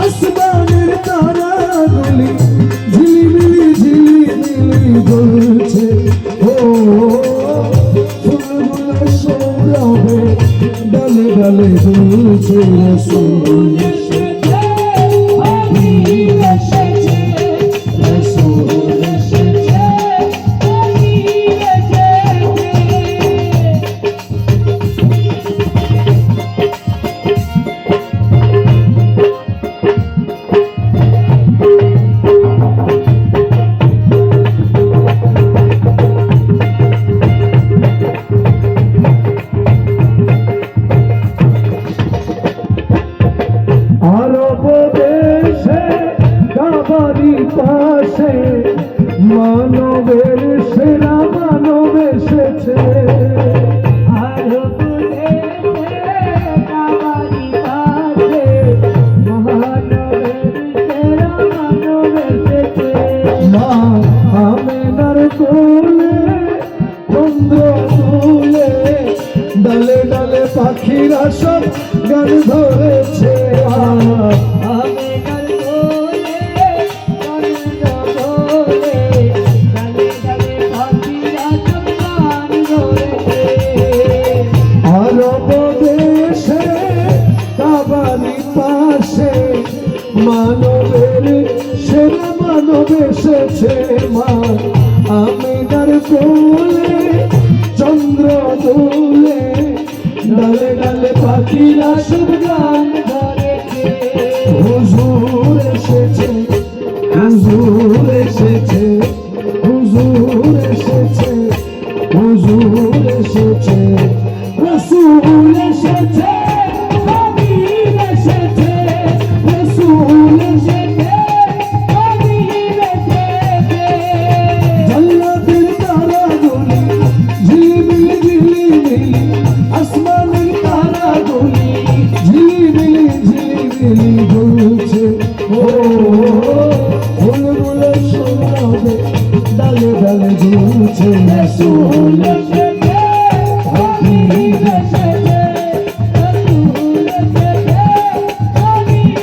আসমানের তারাগুলি ঝিলিমিলি ঝিলিমিলি জ্বলছে। ও ফুলগুলো সৌরভে ডালে ডালে ঝুলছে। রাসূল এসেছে, হাবিব এসেছে, রাসূল এসেছে, হাবিব এসেছে। আরব দেশে কাবারি পাশে মানবের সেরা মানব এসেছে। আরব দেশে কাবারি পাশে মানবের সেরা মানব এসেছে। মা আমেনার কোলে চন্দ্র তুলে ডালে ডালে পাখিরা সব গান ধরেছে। আমেনার কোলে চন্দ্র তুলে ডালে ডালে পাখিরা সব গান ধরেছে। আরব দেশে কাবারি পাশে মানবের সেরা মানব এসেছে। মা আমেনার কোলে চন্দ্র তুলে ডালে ডালে পাখিরা সব গান ধরেছে। হুজুর এসেছে, হুজুর এসেছে, হুজুর এসেছে, হুজুর এসেছে, রাসূল এসেছে, হাবিব এসেছে, রাসূল এসেছে, হাবিব এসেছে। জান্নাতের তারাগুলি ঝিলিমিলি ঝিলিমিলি, আসমানের তারাগুলি ঝিলিমিলি ঝিলিমিলি জ্বলছে। ও ফুলগুলো সৌরভে ডালে ডালে ঝুলছে। রাসূল এসেছে, হাবিব এসেছে, রাসূল এসেছে, হাবিব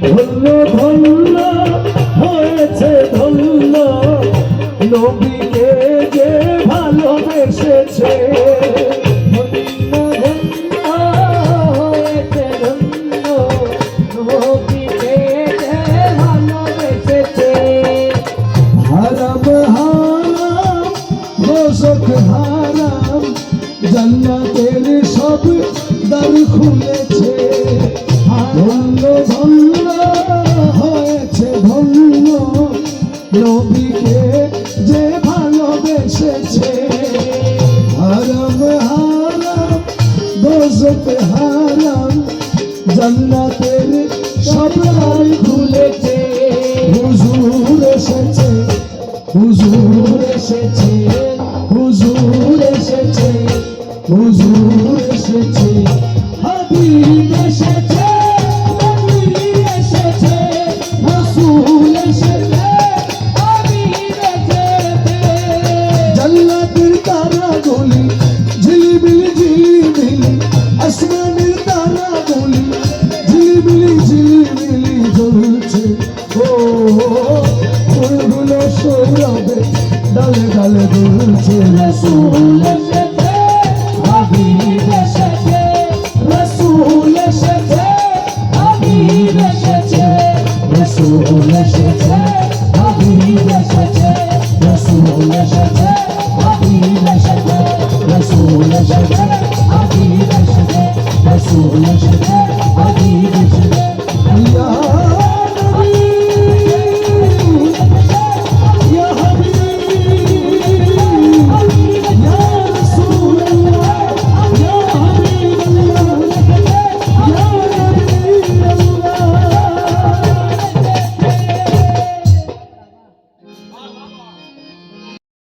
ধন্য ধন্য হয়েছে ধন্য নবীকে যে ভালোবেসেছে। ধন্য ধন্য হয়েছে ধন্য নবীকে যে ভালোবেসেছে। হারাম হারাম দোজখ হারাম জান্নাতের সব দ্বার খুলেছে। ধন্য ধন্য হয়েছে ধন্য নবীকে যে ভালোবেসেছে। হারাম হারাম দোজখ হারাম জান্নাতের সব দ্বার খুলেছে। হুজুর এসেছে, হুজুর এসেছে, হুজুর এসেছে, হুজুর এসেছে, হাবিব এসেছে, নবী এসেছে, রাসূল এসেছে, হাবিব এসেছে। জান্নাতের তারাগুলি ঝিলিমিলি ঝিলিমিলি, আসমানের তারাগুলি ঝিলিমিলি ঝিলিমিলি জ্বলছে। ও ফুলগুলো সৌরভে ডালে ডালে দুলছে। রাসূল এসেছে, হাবিব এসেছে, রাসূল এসেছে, হাবিব এসেছে, রাসূল এসেছে, হাবিব এসেছে, রাসূল এসেছে, হাবিব এসেছে, রাসূল এসেছে, হাবিব এসেছে, রাসূল এসেছে,